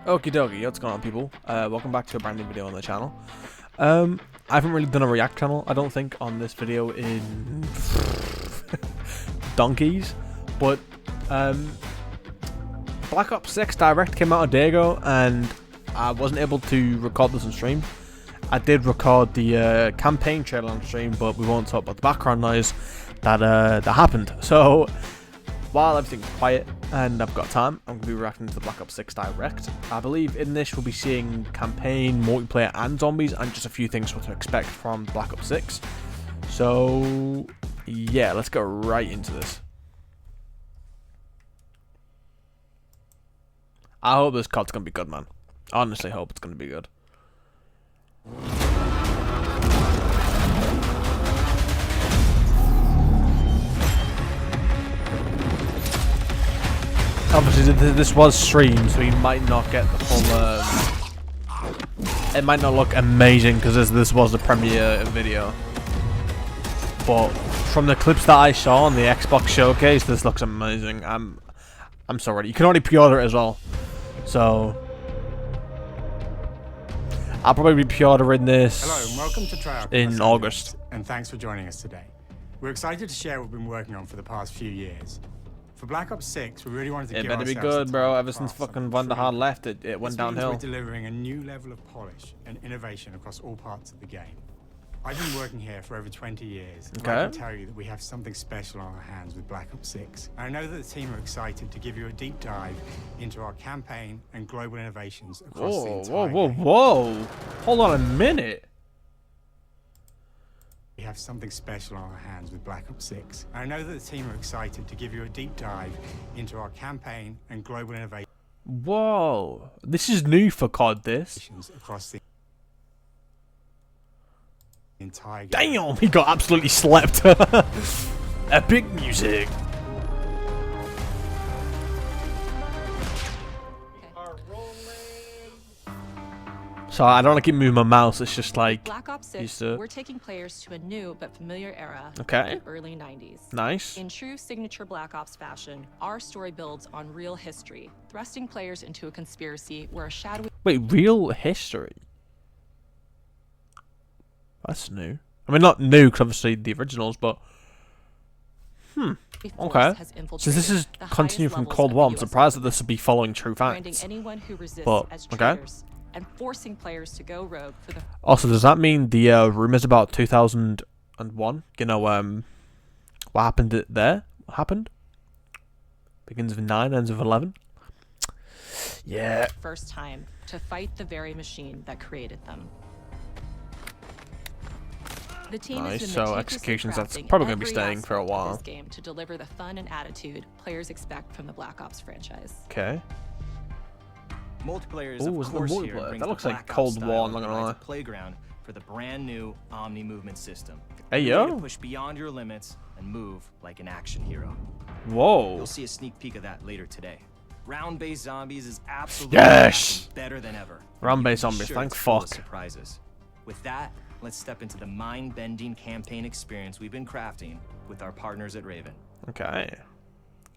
Okie dokie, what's going on, people? Welcome back to a brand new video on the channel. I haven't really done a react channel, I don't think, on this video in donkeys, but Black Ops 6 Direct came out a day ago, and I wasn't able to record this on stream. I did record the campaign trailer on stream, but we won't talk about the background noise that happened. So while everything's quiet and I've got time, I'm going to be reacting to the Black Ops 6 Direct. I believe in this we'll be seeing campaign, multiplayer and zombies, and just a few things what to expect from Black Ops 6. So yeah, let's go right into this. I hope this COD's going to be good, man. I honestly hope it's going to be good. Obviously, this was streamed, so you might not get the full. It might not look amazing because this was the premiere video. But from the clips that I saw on the Xbox showcase, this looks amazing. I'm so ready. You can already pre-order it as well, so I'll probably be pre-ordering this. Hello, and welcome to Tryout in August. And thanks for joining us today. We're excited to share what we've been working on for the past few years. For Black Ops 6, we really wanted to give ourselves It better be good, bro. Ever since fucking Vanderhard left, it went downhill. We're delivering a new level of polish and innovation across all parts of the game. I've been working here for over 20 years, and I can tell you that we have something special on our hands with Black Ops 6. And I know that the team are excited to give you a deep dive into our campaign and global innovations across the entire game. Whoa! Hold on a minute. We have something special on our hands with Black Ops 6. And I know that the team are excited to give you a deep dive into our campaign and global innovations. Whoa, this is new for COD, this. Across the entire game. Damn, he got absolutely slept. Epic music. So I don't want to keep moving my mouse, it's just like Black Ops 6, we're taking players to a new but familiar era of the early 90s. Nice. In true signature Black Ops fashion, our story builds on real history, thrusting players into a conspiracy where a shadowy... Wait, real history? That's new. I mean, not new, because obviously the originals, but... Okay. So this is continuing from Cold War. I'm surprised that this would be following true facts. Anyone who resists But, as okay. And forcing players to go rogue for the... Also, does that mean the rumors about 2001? You know, what happened there? What happened? Begins with 9, ends with 11. Yeah. First time to fight the very machine that created them. The team Nice. has So been executions, that's probably going to be staying for a while. this game to deliver the fun and attitude players expect from the Black Ops franchise. Okay. Multiplayer is Ooh, of course here multiplayer? brings That looks the like Black Cold Ops War, I'm style not gonna and provides lie. a playground for the brand new Omni movement system. Hey, You're yo. ready to push beyond your limits and move like an action hero. Whoa. You'll see a sneak peek of that later today. Round-based zombies is absolutely better than ever. Round-based zombies, Sure, thank it's full of fuck. surprises. With that, let's step into the mind-bending campaign experience we've been crafting with our partners at Raven. Okay.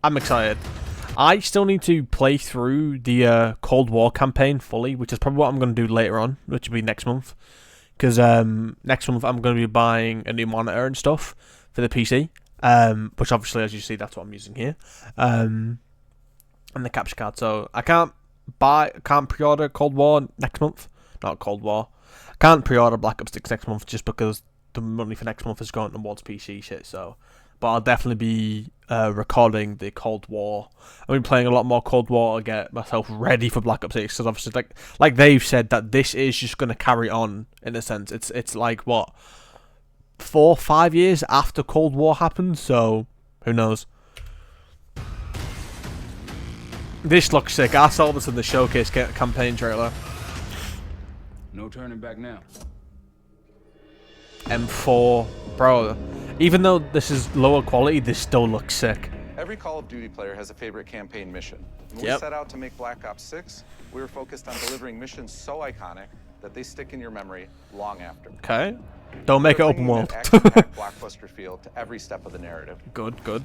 I'm excited. I still need to play through the Cold War campaign fully, which is probably what I'm going to do later on, which will be next month. Because next month I'm going to be buying a new monitor and stuff for the PC, which obviously, as you see, that's what I'm using here, and the capture card. So I can't pre-order Cold War next month. Not Cold War. I can't pre-order Black Ops 6 next month just because the money for next month is going towards PC shit. So. But I'll definitely be recording the Cold War. I've been playing a lot more Cold War to get myself ready for Black Ops 6. Because obviously, like they've said, that this is just going to carry on, in a sense. It's like, what, 4 or 5 years after Cold War happened? So, who knows? This looks sick. I saw this in the showcase campaign trailer. No turning back now. M4. Bro, even though this is lower quality, this still looks sick. Every Call of Duty player has a favorite campaign mission. When we set out to make Black Ops 6, we were focused on delivering missions so iconic that they stick in your memory long after. Okay. Don't make it open world. Blockbuster feel to every step of the narrative. Good, good.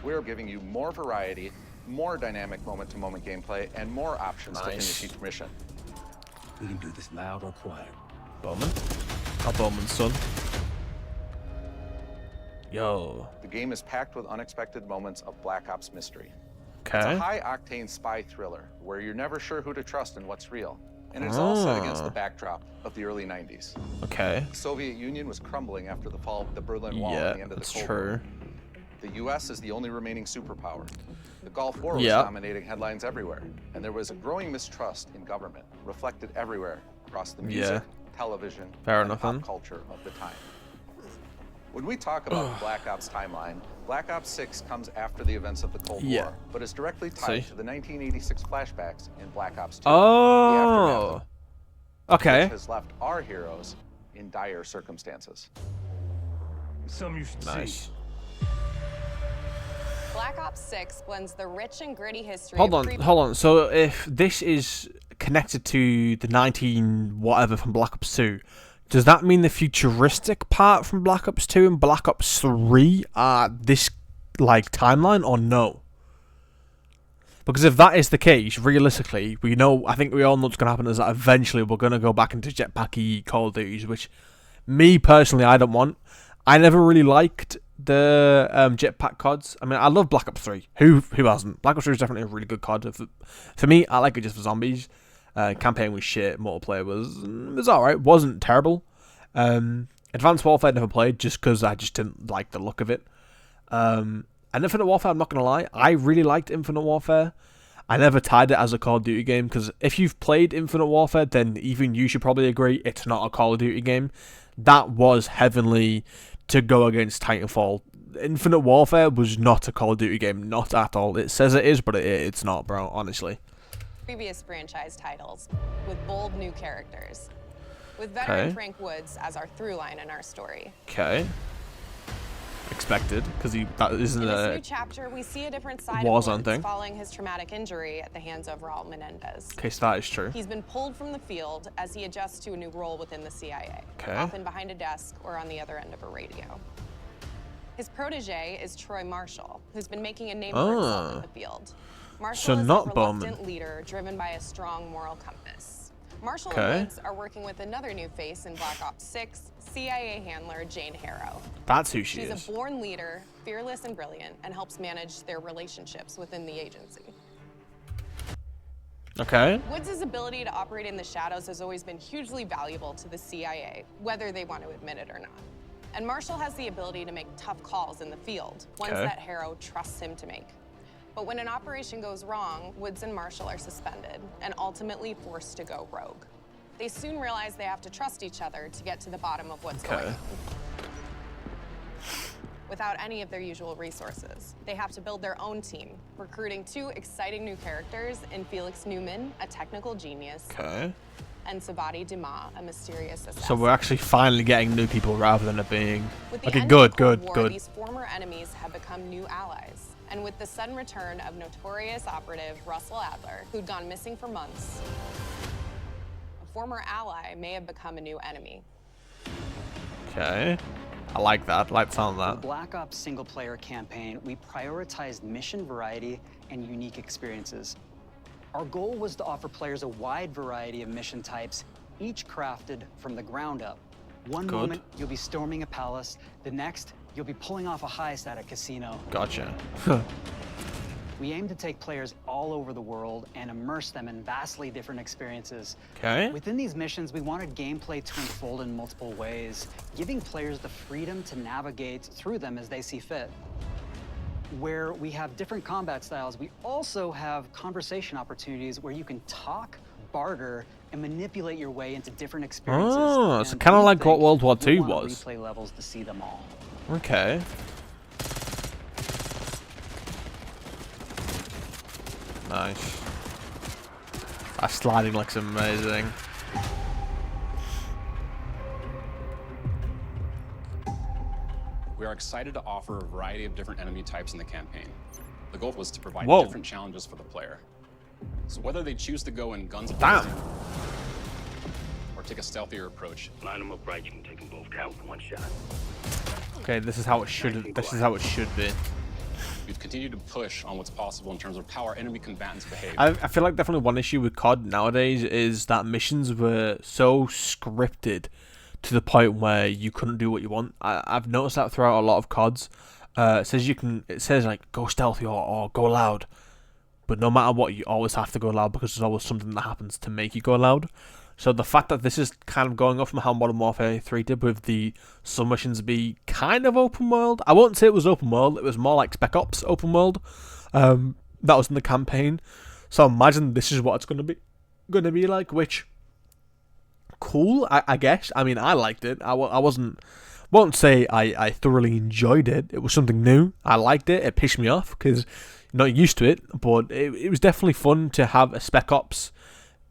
We're giving you more variety more dynamic moment-to-moment gameplay, and more options to finish each mission. We can do this loud or quiet. Bowman? Oh, Bowman's son. Yo. The game is packed with unexpected moments of Black Ops mystery. Okay. It's a high-octane spy thriller where you're never sure who to trust and what's real. And it's all set against the backdrop of the early 90s. Okay. The Soviet Union was crumbling after the fall of the Berlin Wall at the end of the Cold War. The U.S. is the only remaining superpower. The Gulf War was dominating headlines everywhere, and there was a growing mistrust in government, reflected everywhere across the music, television, and pop culture of the time. When we talk about the Black Ops timeline, Black Ops 6 comes after the events of the Cold War, but is directly tied to the 1986 flashbacks in Black Ops 2. Oh, okay. Which has left our heroes in dire circumstances. Some you should see. Black Ops 6 blends the rich and gritty history. Hold on. So if this is connected to the 19 whatever from Black Ops 2, does that mean the futuristic part from Black Ops 2 and Black Ops 3 are this like timeline or no? Because if that is the case, realistically, I think we all know what's going to happen is that eventually we're going to go back into jetpacky Call of Duties, which me personally I don't want. I never really liked the jetpack CODs. I mean, I love Black Ops 3. Who hasn't? Black Ops 3 is definitely a really good COD. For me, I like it just for zombies. Campaign was shit. Multiplayer was alright. Wasn't terrible. Advanced Warfare never played just because I just didn't like the look of it. And Infinite Warfare, I'm not going to lie, I really liked Infinite Warfare. I never tied it as a Call of Duty game because if you've played Infinite Warfare, then even you should probably agree it's not a Call of Duty game. That was heavenly to go against Titanfall. Infinite Warfare was not a Call of Duty game, not at all. It says it is, but it's not, bro, honestly. Previous franchise titles with bold new characters, with veteran Frank Woods as our through line in our story. Okay. Expected, because that isn't in this new chapter, we see a different side of Woods following his traumatic injury at the hands of Raul Menendez. Okay, so that is true. He's been pulled from the field as he adjusts to a new role within the CIA, often behind a desk or on the other end of a radio. His protege is Troy Marshall, who's been making a name for himself in the field. Marshall is a reluctant leader driven by a strong moral compass. Marshall and Woods are working with another new face in Black Ops 6, CIA handler Jane Harrow. That's who she is. She's a born leader, fearless and brilliant, and helps manage their relationships within the agency. Okay. Woods' ability to operate in the shadows has always been hugely valuable to the CIA, whether they want to admit it or not. And Marshall has the ability to make tough calls in the field, ones that Harrow trusts him to make. But when an operation goes wrong, Woods and Marshall are suspended and ultimately forced to go rogue. They soon realize they have to trust each other to get to the bottom of what's going on. Without any of their usual resources, they have to build their own team, recruiting two exciting new characters in Felix Newman, a technical genius, and Sabati Dumas, a mysterious assassin. So we're actually finally getting new people rather than it being... With the end of the Cold War, these former enemies have become new allies. And with the sudden return of notorious operative Russell Adler, who'd gone missing for months, a former ally may have become a new enemy. Okay. I like that. I like the sound of that. For the Black Ops single-player campaign, we prioritized mission variety and unique experiences. Our goal was to offer players a wide variety of mission types, each crafted from the ground up. One moment, you'll be storming a palace. The next, you'll be pulling off a heist at a casino. Gotcha. We aim to take players all over the world and immerse them in vastly different experiences. Okay. Within these missions, we wanted gameplay to unfold in multiple ways, giving players the freedom to navigate through them as they see fit. Where we have different combat styles, we also have conversation opportunities where you can talk, barter, and manipulate your way into different experiences. Oh, it's kind of like what World War II was. Replay levels to see them all. Okay. Nice. That sliding looks amazing. We are excited to offer a variety of different enemy types in the campaign. The goal was to provide different challenges for the player. So whether they choose to go in guns blazing or take a stealthier approach, line them up right, you can take them both down with one shot. Okay, this is how it should be. We've continued to push on what's possible in terms of how our enemy combatants behave. I feel like definitely one issue with COD nowadays is that missions were so scripted to the point where you couldn't do what you want. I've noticed that throughout a lot of CODs. It says like go stealthy or go loud, but no matter what, you always have to go loud because there's always something that happens to make you go loud. So the fact that this is kind of going off from how Modern Warfare 3 did with the submissions be kind of open world. I won't say it was open world. It was more like Spec Ops open world. That was in the campaign. So imagine this is what it's going to be like, which cool, I guess. I mean, I liked it. Won't say I thoroughly enjoyed it. It was something new. I liked it. It pissed me off because you're not used to it. But it was definitely fun to have a Spec Ops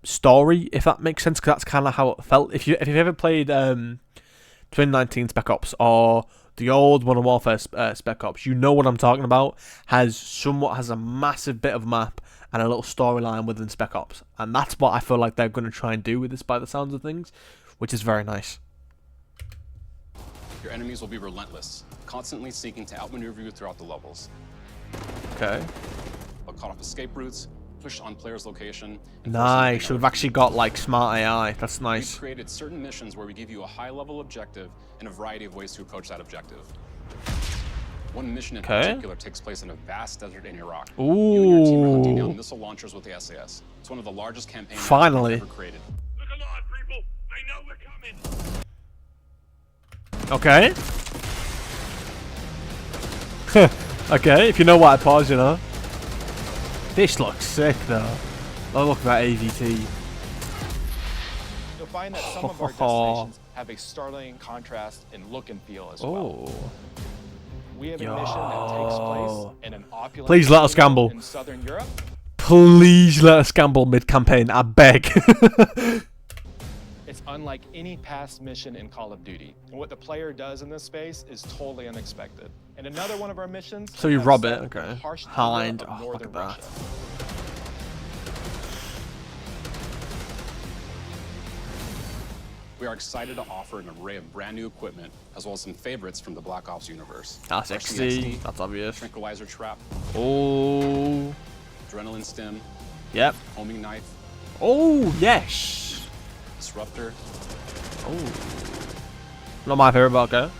story, if that makes sense, because that's kind of how it felt. If you've ever played 2019 Spec Ops or the old Modern Warfare Spec Ops, you know what I'm talking about. Has a massive bit of map and a little storyline within Spec Ops, and that's what I feel like they're going to try and do with this by the sounds of things, which is very nice. Your enemies will be relentless, constantly seeking to outmaneuver you throughout the levels. Okay. They'll cut off escape routes, push on players' location. Nice. So we've actually got like smart AI. That's nice. We've created certain missions where we give you a high-level objective and a variety of ways to approach that objective. One mission in particular takes place in a vast desert in Iraq. Ooh. You and your team are hunting down missile launchers with the SAS. It's one of the largest campaigns finally ever created. Look alive, people! They know we're coming! Okay. Okay, if you know what I pause, you know. This looks sick though. Oh, look at that AVT. You'll find that some of our destinations have a startling contrast in look and feel as well. We have a mission that takes place in an opulent Please let us gamble. In Southern Europe. Please let us gamble mid-campaign, I beg. It's unlike any past mission in Call of Duty. And what the player does in this space is totally unexpected. And another one of our missions... So you rob it, okay. Hind. Oh, look at that. We are excited to offer an array of brand new equipment, as well as some favorites from the Black Ops universe. That's XD, that's obvious. Tranquilizer trap. Oh. Adrenaline stim. Yep. Homing knife. Oh, yes. Disruptor. Oh. Not my favorite, but okay.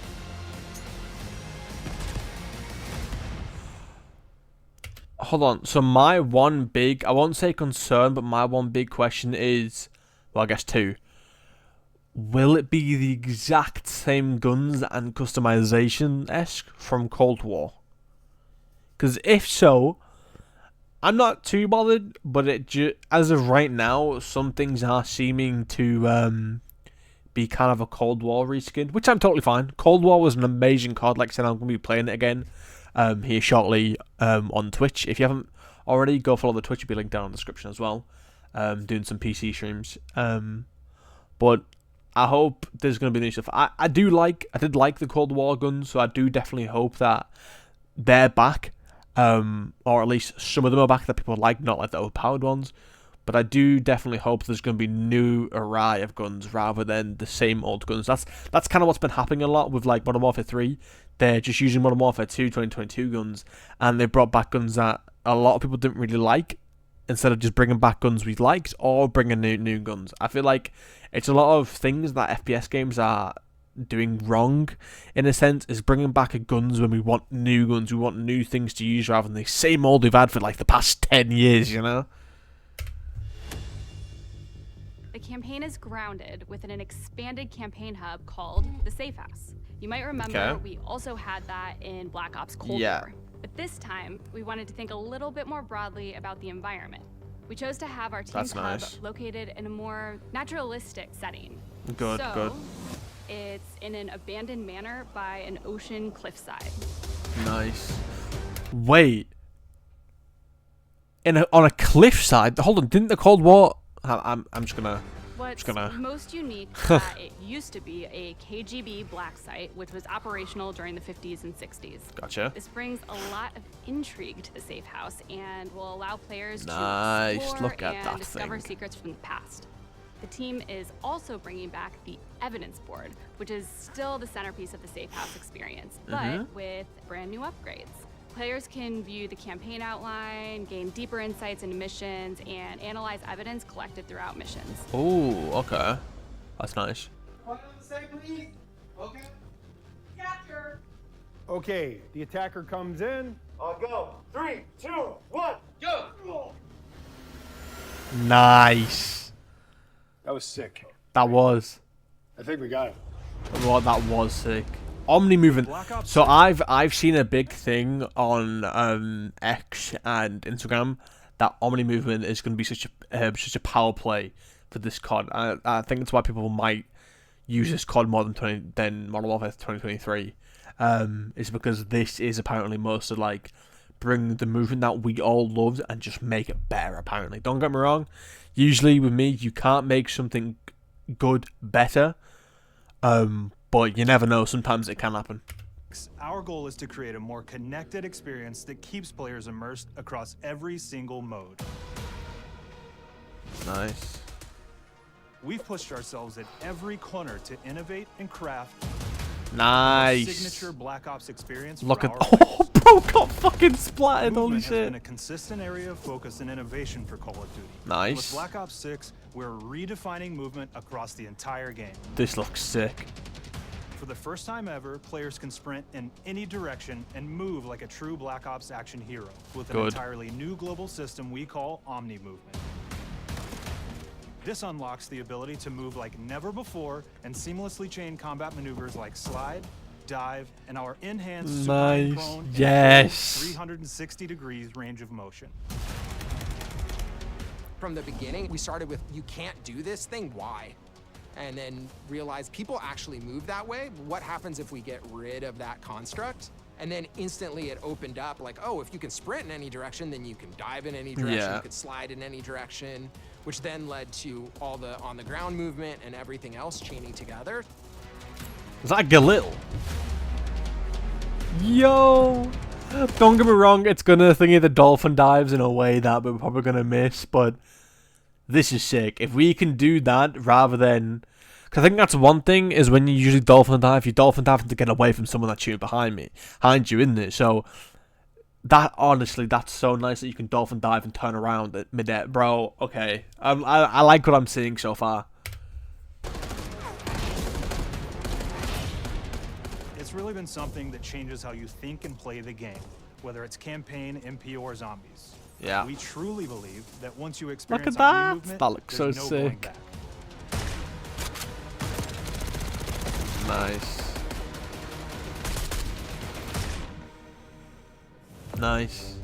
Hold on. So my one big, I won't say concern, but my one big question is, well, I guess two. Will it be the exact same guns and customization-esque from Cold War? Because if so, I'm not too bothered, but as of right now, some things are seeming to be kind of a Cold War reskin, which I'm totally fine. Cold War was an amazing COD. Like I said, I'm going to be playing it again here shortly on Twitch. If you haven't already, go follow the Twitch. It'll be linked down in the description as well. Doing some PC streams. But I hope there's going to be new stuff. I did like the Cold War guns, so I do definitely hope that they're back. Or at least some of them are back that people like, not like the overpowered ones. But I do definitely hope there's going to be new array of guns rather than the same old guns. That's kind of what's been happening a lot with like Modern Warfare 3. They're just using Modern Warfare 2 2022 guns, and they brought back guns that a lot of people didn't really like, instead of just bringing back guns we liked or bringing new guns. I feel like it's a lot of things that FPS games are doing wrong, in a sense, is bringing back guns when we want new guns, we want new things to use rather than the same old we've had for like the past 10 years, you know? The campaign is grounded within an expanded campaign hub called the Safe House. You might remember we also had that in Black Ops Cold War. But this time, we wanted to think a little bit more broadly about the environment. We chose to have our team's hub located in a more naturalistic setting. Good. It's in an abandoned manor by an ocean cliffside. Nice. Wait. On a cliffside? Hold on, didn't the Cold War... I'm just gonna... What's most unique is that it used to be a KGB black site, which was operational during the 50s and 60s. Gotcha. This brings a lot of intrigue to the Safe House and will allow players to explore and discover secrets from the past. The team is also bringing back the evidence board, which is still the centerpiece of the Safe House experience, but with brand new upgrades. Players can view the campaign outline, gain deeper insights into missions, and analyze evidence collected throughout missions. Oh, okay. That's nice. Okay. Capture. Okay, the attacker comes in. I'll go. 3, 2, 1, go! Nice. That was sick. That was. I think we got it. Well, that was sick. Omni movement. So I've seen a big thing on X and Instagram that Omni movement is going to be such a power play for this COD. I think that's why people might use this COD more than Modern Warfare 2023. Is because this is apparently most of like bring the movement that we all loved and just make it better. Apparently, don't get me wrong. Usually with me, you can't make something good better. But you never know, sometimes it can happen. Our goal is to create a more connected experience that keeps players immersed across every single mode. Nice. We've pushed ourselves at every corner to innovate and craft nice signature Black Ops experience. Look at bro got fucking splattered, holy shit. Has been a consistent area of focus and innovation for Call of Duty. Nice. With Black Ops 6, we're redefining movement across the entire game. This looks sick. For the first time ever, players can sprint in any direction and move like a true Black Ops action hero with an entirely new global system we call Omni Movement. This unlocks the ability to move like never before and seamlessly chain combat maneuvers like slide, dive, and our enhanced supine prone 360 degrees range of motion. From the beginning, we started with, you can't do this thing, why? And then realized people actually move that way. What happens if we get rid of that construct? And then instantly it opened up like, oh, if you can sprint in any direction, then you can dive in any direction, you could slide in any direction, which then led to all the on-the-ground movement and everything else chaining together. Is that Galil? Yo! Don't get me wrong, it's gonna thingy the dolphin dives in a way that we're probably gonna miss, but this is sick. If we can do that rather than... Because I think that's one thing, is when you usually dolphin dive, you dolphin dive to get away from someone that's shooting behind you, isn't it? So, that, honestly, that's so nice that you can dolphin dive and turn around at mid-air. Bro, okay. I like what I'm seeing so far. It's really been something that changes how you think and play the game, whether it's campaign, MP, or zombies. Yeah. We truly believe that once you experience look at that. Movement, that looks so no going sick. back. Nice. Nice.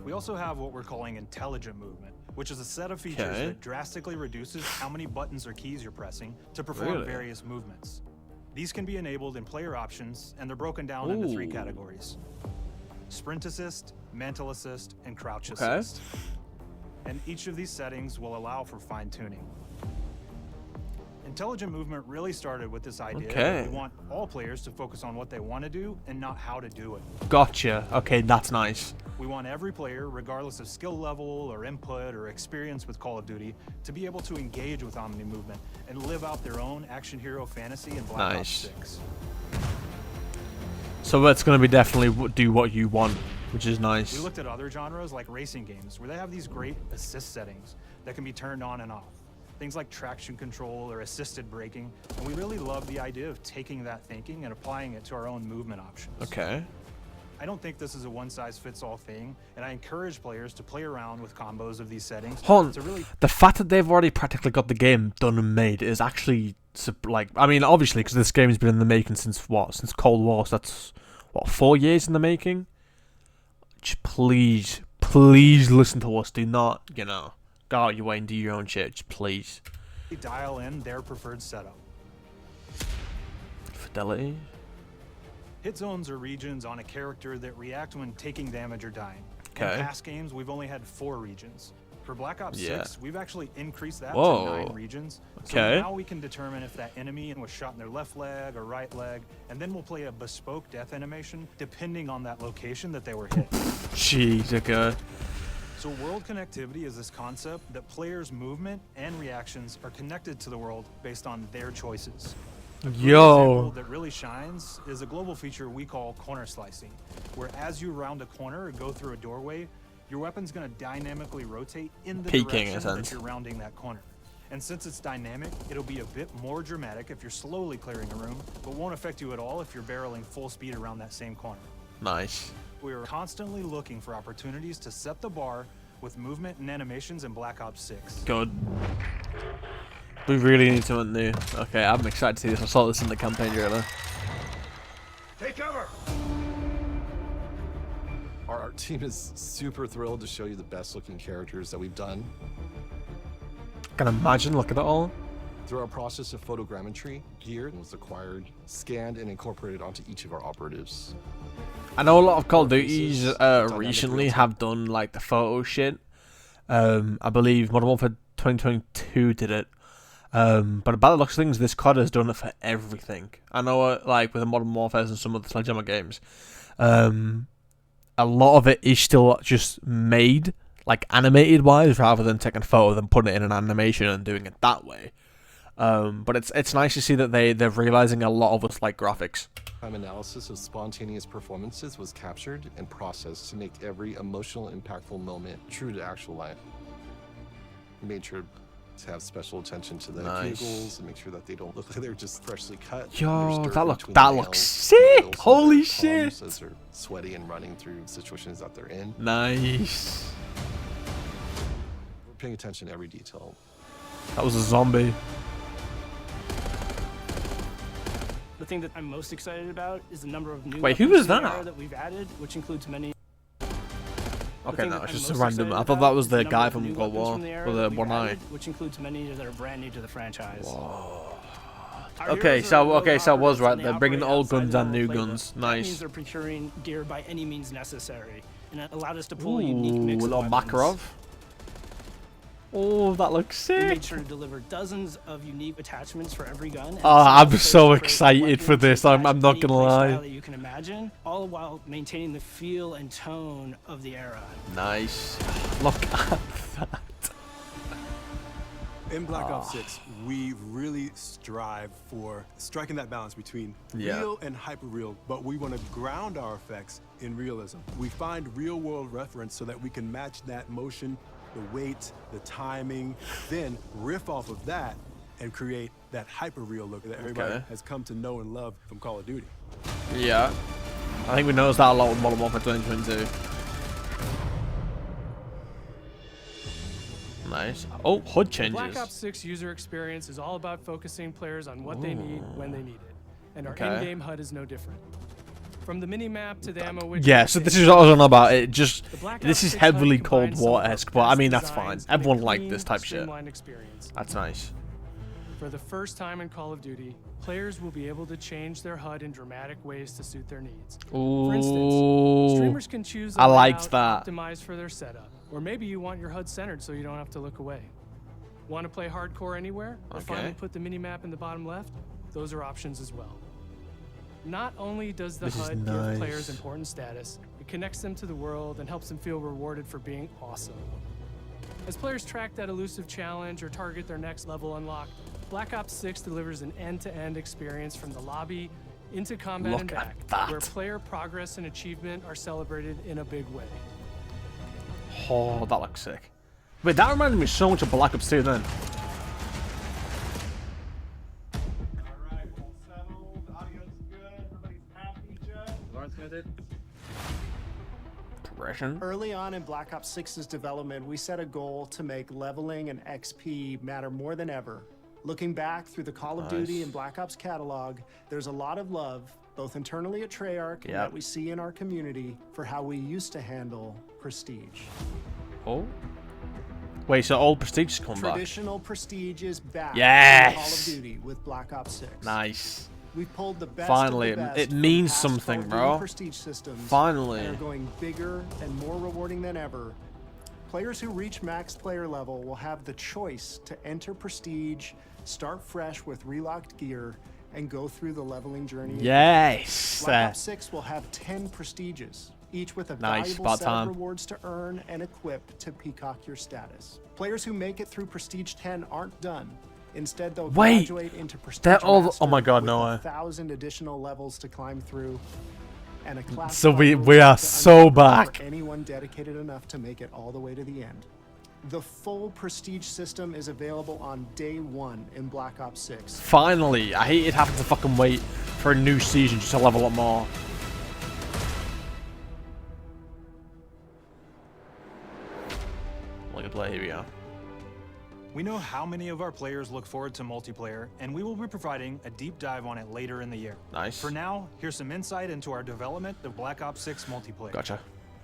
We also have what we're calling intelligent movement, which is a set of features that drastically reduces how many buttons or keys you're pressing to perform various movements. These can be enabled in player options, and they're broken down into 3 categories: sprint assist, mantle assist, and crouch assist. And each of these settings will allow for fine-tuning. Intelligent movement really started with this idea that we want all players to focus on what they want to do and not how to do it. Gotcha. Okay, that's nice. We want every player, regardless of skill level or input or experience with Call of Duty, to be able to engage with Omni Movement and live out their own action hero fantasy in Black Ops 6. So it's going to be definitely do what you want, which is nice. We looked at other genres like racing games, where they have these great assist settings that can be turned on and off. Things like traction control or assisted braking, and we really love the idea of taking that thinking and applying it to our own movement options. Okay. I don't think this is a one-size-fits-all thing, and I encourage players to play around with combos of these settings. The fact that they've already practically got the game done and made is actually, like, I mean, obviously, because this game has been in the making since what? Since Cold War, so that's, what, 4 years in the making? Just please listen to us. Do not, you know, go out your way and do your own shit. Just please. Dial in their preferred setup. Fidelity. Hit zones are regions on a character that react when taking damage or dying. In past games, we've only had 4 regions. For Black Ops 6, we've actually increased that to 9 regions. So now we can determine if that enemy was shot in their left leg or right leg, and then we'll play a bespoke death animation depending on that location that they were hit. Jeez, okay. So world connectivity is this concept that players' movement and reactions are connected to the world based on their choices. Example that really shines is a global feature we call corner slicing, where as you round a corner or go through a doorway, your weapon's going to dynamically rotate in the direction that you're rounding that corner. And since it's dynamic, it'll be a bit more dramatic if you're slowly clearing a room, but won't affect you at all if you're barreling full speed around that same corner. Nice. We are constantly looking for opportunities to set the bar with movement and animations in Black Ops 6. Good. We really need something new. Okay, I'm excited to see this. I saw this in the campaign trailer. Take cover! Our team is super thrilled to show you the best looking characters that we've done. I can imagine, look at it all. Through our process of photogrammetry, gear was acquired, scanned, and incorporated onto each of our operatives. I know a lot of Call of Duties recently have done like the photo shit. I believe Modern Warfare 2022 did it. But by the looks of things, this COD has done it for everything. I know, like with the Modern Warfare and some of the Sledgehammer games, a lot of it is still just made, like animated wise, rather than taking a photo and putting it in an animation and doing it that way. But it's nice to see that they're realizing a lot of it's like graphics. Time analysis of spontaneous performances was captured and processed to make every emotional, impactful moment true to actual life. We made sure to have special attention to the vehicles and make sure that they don't look like they're just freshly cut. Yo, that looks sick! Holy shit! As they're sweaty and running through situations that they're in. Nice. We're paying attention to every detail. That was a zombie. The thing that I'm most excited about is the number of new Wait, who was that we've added, which includes many. Okay, no, it's just random. I thought that was the guy from Cold War with the one eye. Which includes many that are brand new to the franchise. Whoa. Okay, so I was right. They're bringing old guns and new guns. Nice. That means they're procuring gear by any means necessary, and it allowed us to pull a unique mix of weapons. Makarov. Oh, that looks sick. We made sure to deliver dozens of unique attachments for every gun. Oh, I'm so excited for this. I'm not gonna lie. That you can imagine, all while maintaining the feel and tone of the era. Nice. Look at that. In Black Ops 6, we really strive for striking that balance between real and hyper-real, but we want to ground our effects in realism. We find real-world reference so that we can match that motion, the weight, the timing, then riff off of that and create that hyper-real look that everybody has come to know and love from Call of Duty. Yeah. I think we noticed that a lot with Modern Warfare 2022. Nice. Oh, HUD changes. Black Ops 6 user experience is all about focusing players on what they need when they need it. And our in-game HUD is no different. From the mini-map to the ammo widget. Yeah, so this is what I was on about. It just, this is heavily Cold War-esque, but I mean, that's fine. Everyone liked this type shit. That's nice. For the first time in Call of Duty, players will be able to change their HUD in dramatic ways to suit their needs. Ooh, for instance, streamers can choose a layout optimized for their setup. Or maybe you want your HUD centered so you don't have to look away. Want to play hardcore anywhere? Or finally put the mini-map in the bottom left? Those are options as well. Not only does the HUD give players important status, it connects them to the world and helps them feel rewarded for being awesome. As players track that elusive challenge or target their next level unlock, Black Ops 6 delivers an end-to-end experience from the lobby into combat and back, where player progress and achievement are celebrated in a big way. Oh, that looks sick. Wait, that reminded me so much of Black Ops 2 then. Progression. Early on in Black Ops 6's development, we set a goal to make leveling and XP matter more than ever. Looking back through the Call of Duty and Black Ops catalog, there's a lot of love, both internally at Treyarch and that we see in our community for how we used to handle prestige. Oh. Wait, so old prestige has come back? Traditional prestige is back in Call of Duty with Black Ops 6. Nice. We've pulled the best Finally, of the best it means something, bro. Prestige systems Finally. and are going bigger and more rewarding than ever. Players who reach max player level will have the choice to enter prestige, start fresh with relocked gear, and go through the leveling journey. Yes. Black Ops 6 will have 10 prestiges, each with a valuable set of rewards to earn and equip to peacock your status. Players who make it through Prestige 10 aren't done. Instead, they'll Wait, graduate into prestige they're all. master Oh my god, with no! 1,000 additional levels to climb through, and a class. So we are so back. For anyone dedicated enough to make it all the way to the end. The full prestige system is available on day 1 in Black Ops 6. Finally, I hated having to fucking wait for a new season just to level up more. Look at play. Here we go. We know how many of our players look forward to multiplayer, and we will be providing a deep dive on it later in the year. Nice. For now, here's some insight into our development of Black Ops 6 multiplayer. Gotcha.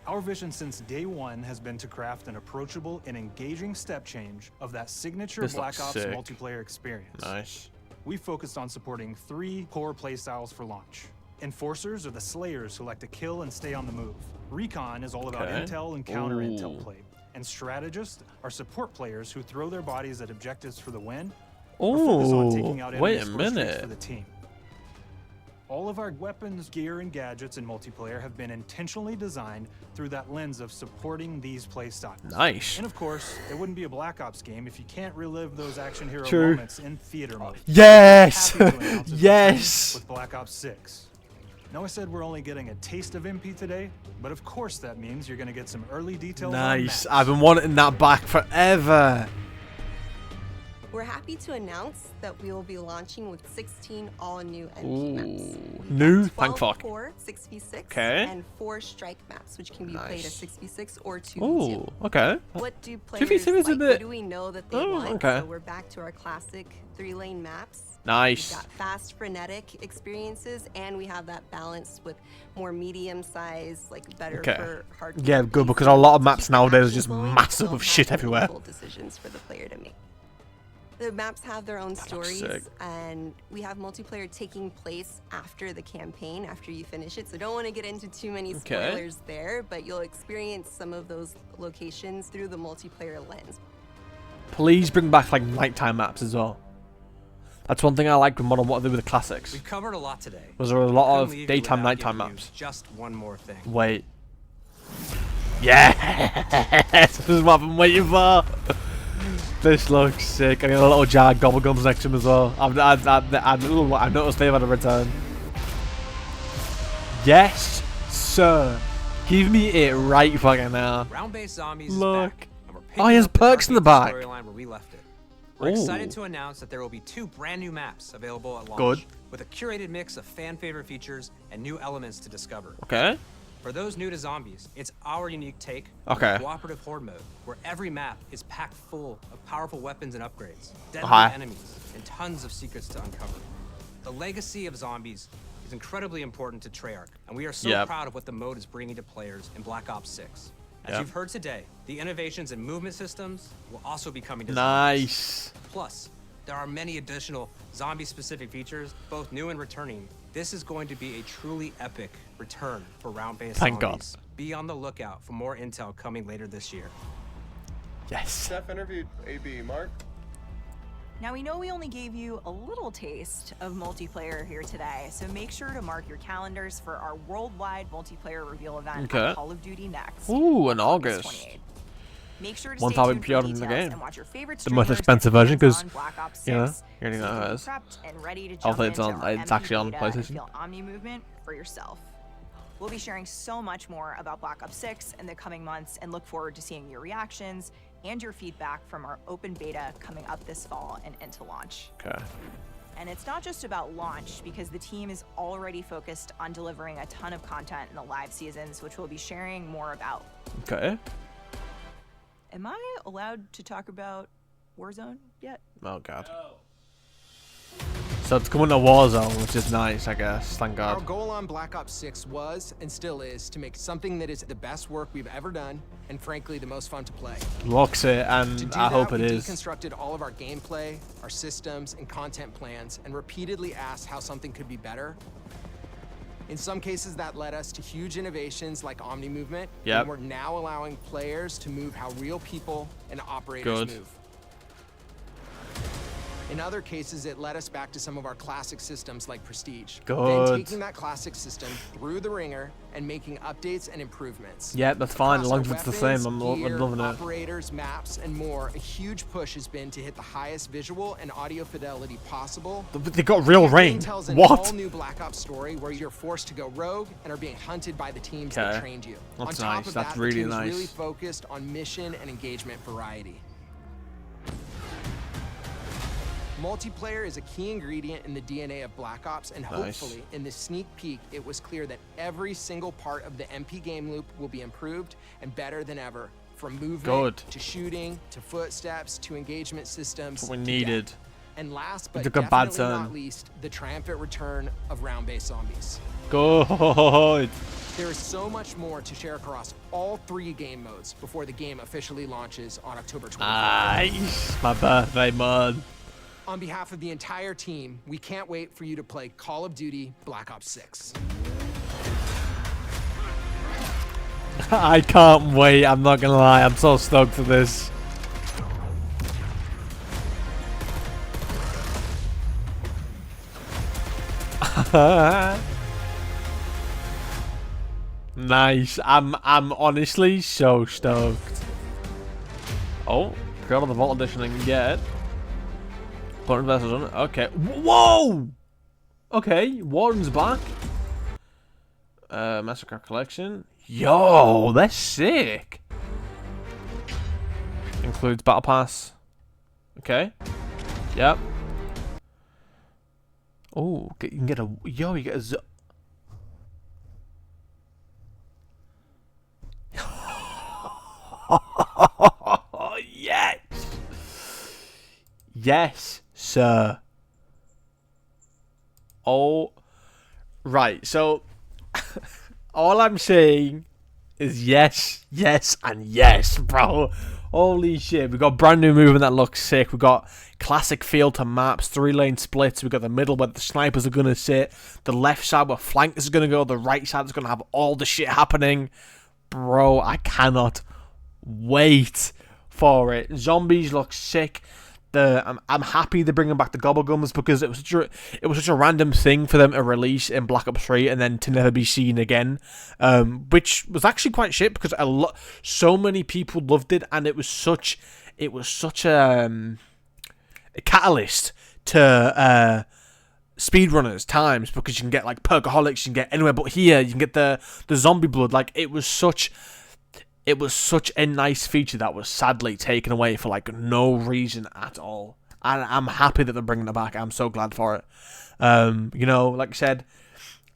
Our vision since day one has been to craft an approachable and engaging step change of that signature Black Ops multiplayer experience. Nice. We focused on supporting 3 core playstyles for launch. Enforcers are the slayers who like to kill and stay on the move. Recon is all about intel and counter-intel play. And strategists are support players who throw their bodies at objectives for the win or focus on taking out enemies for the team. All of our weapons, gear, and gadgets in multiplayer have been intentionally designed through that lens of supporting these play styles. Nice. And of course, there wouldn't be a Black Ops game if you can't relive those action hero moments in theater mode. Yes! Yes! With Black Ops 6. Now I said we're only getting a taste of MP today, but of course that means you're going to get some early details. Nice. I've been wanting that back forever. We're happy to announce that we will be launching with 16 all-new MP maps. New? Thank fuck. 4 6v6 okay. and 4 strike maps, which can be played as 6v6 or 2v2. Ooh, okay. What do players 2v2 is like? a bit... What do we know that they want? Okay. So we're back to our classic 3-lane maps. Nice. We've got fast, frenetic experiences, and we have that balance with more medium-sized, like better for hardcore. Yeah, good, because a lot of maps nowadays are just massive with shit everywhere. Decisions for the player to make. The maps have their own stories, and we have multiplayer taking place after the campaign, after you finish it. So don't want to get into too many spoilers there, but you'll experience some of those locations through the multiplayer lens. Please bring back like nighttime maps as well. That's one thing I like with Modern Warfare with the classics. We've covered a lot today. Was there a lot of daytime, nighttime maps? Just one more thing. Wait. Yes! This is what I've been waiting for. This looks sick. I got a little jar of gobblegums next to him as well. I've noticed they've had a return. Yes, sir. Give me it right fucking now. Round-based zombies look. Is back, and we're oh, he has perks in the back. Storyline where we left it. We're excited to announce that there will be 2 brand new maps available at launch. Good. With a curated mix of fan favorite features and new elements to discover. Okay. For those new to zombies, it's our unique take on cooperative horde mode, where every map is packed full of powerful weapons and upgrades, deadly enemies, and tons of secrets to uncover. The legacy of zombies is incredibly important to Treyarch, and we are so proud of what the mode is bringing to players in Black Ops 6. As you've heard today, the innovations in movement systems will also be coming to zombies. Plus, there are many additional zombie-specific features, both new and returning. This is going to be a truly epic return for round-based zombies. Thank God. Be on the lookout for more intel coming later this year. Yes. Steph interviewed AB. Mark? Now, we know we only gave you a little taste of multiplayer here today, so make sure to mark your calendars for our worldwide multiplayer reveal event at Call of Duty Next. Ooh, in August. Make sure to One stay time tuned pre-order for in the game. game. And watch your favorite the most expensive version because, you know, you already know how it is. Hopefully it's actually on PlayStation. Feel Omni movement for yourself. We'll be sharing so much more about Black Ops 6 in the coming months and look forward to seeing your reactions and your feedback from our open beta coming up this fall and into launch. Okay. And it's not just about launch, because the team is already focused on delivering a ton of content in the live seasons, which we'll be sharing more about. Okay. Am I allowed to talk about Warzone yet? Oh god. So it's coming to Warzone, which is nice, I guess. Thank God. Our goal on Black Ops 6 was, and still is, to make something that is the best work we've ever done, and frankly, the most fun to play. Looks it, and I hope it is. We deconstructed all of our gameplay, our systems, and content plans, and repeatedly asked how something could be better. In some cases, that led us to huge innovations like Omni movement, and we're now allowing players to move how real people and operators move. In other cases, it led us back to some of our classic systems like Prestige. Good. Then taking that classic system through the ringer and making updates and improvements. Yeah, that's fine, as long as it's the same. I'm gear, loving it. Operators, maps, and more. A huge push has been to hit the highest visual and audio fidelity possible. They got real range. Tells an What? all-new Black Ops story where you're forced to go rogue and are being hunted by the teams that trained you. That's On top nice. of That's that, really the team nice. is really focused on mission and engagement variety. Multiplayer is a key ingredient in the DNA of Black Ops, and hopefully, in this sneak peek, it was clear that every single part of the MP game loop will be improved and better than ever. From movement to shooting, to footsteps, to engagement systems. What we needed. And last but Took a bad definitely turn. not least, the triumphant return of round-based zombies. Good. There is so much more to share across all 3 game modes before the game officially launches on October 24th. Nice. My birthday, man. On behalf of the entire team, we can't wait for you to play Call of Duty Black Ops 6. I can't wait. I'm not gonna lie. I'm so stoked for this. Nice. I'm honestly so stoked. Oh, got all the Vault Edition I can get. Button versus on it. Okay. Whoa! Okay, Warden's back. Mastercraft Collection. Yo, that's sick. Includes Battle Pass. Okay. Yep. Oh, you can get a... Yo, you get a... Yes! Yes, sir. Oh, right. So, all I'm saying is yes, yes, and yes, bro. Holy shit. We got brand new movement that looks sick. We got classic feel to maps, 3-lane splits. We got the middle where the snipers are going to sit. The left side where flankers is going to go. The right side is going to have all the shit happening. Bro, I cannot wait for it. Zombies look sick. I'm happy they're bringing back the gobblegums because it was such a random thing for them to release in Black Ops 3 and then to never be seen again, which was actually quite shit because so many people loved it and it was such a catalyst to speedrunners times because you can get like perkaholics, you can get anywhere but here, you can get the zombie blood. Like it was such a nice feature that was sadly taken away for like no reason at all. And I'm happy that they're bringing it back. I'm so glad for it. You know, like I said,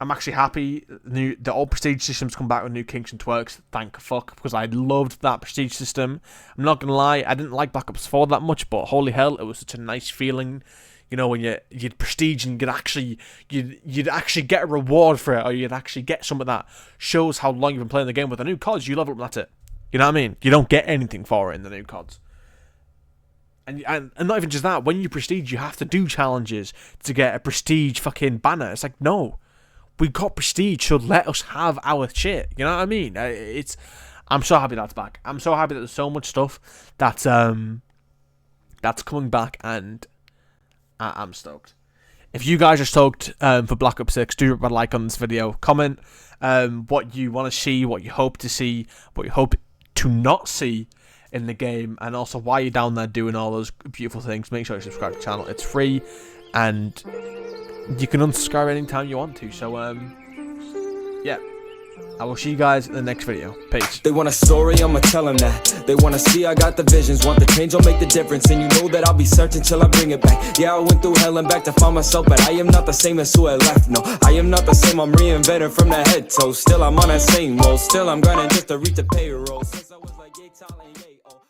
I'm actually happy the old Prestige system's come back with new kinks and twerks. Thank fuck, because I loved that Prestige system. I'm not gonna lie, I didn't like Black Ops 4 that much, but holy hell, it was such a nice feeling. You know, when you'd Prestige and you'd actually get a reward for it, or you'd actually get something that shows how long you've been playing the game. With the new CODs, you level up and that's it. You know what I mean? You don't get anything for it in the new CODs. And not even just that, when you Prestige, you have to do challenges to get a Prestige fucking banner. It's like, no. We got Prestige, so let us have our shit. You know what I mean? I'm so happy that's back. I'm so happy that there's so much stuff that's coming back, and I'm stoked. If you guys are stoked for Black Ops 6, do drop a like on this video. Comment what you want to see, what you hope to see, what you hope to not see in the game, and also why you're down there doing all those beautiful things. Make sure you subscribe to the channel. It's free, and you can unsubscribe anytime you want to. So, yeah. I will see you guys in the next video. Peace. They want a story, I'ma tell them that. They wanna see I got the visions. Want the change, I'll make the difference. And you know that I'll be searching till I bring it back. Yeah, I went through hell and back to find myself, but I am not the same as who I left. No, I am not the same, I'm reinvented from the head to toe. Still I'm on that same roll. Still I'm grinding just to reach the payroll. Since I was like, yay, talent, yay, oh.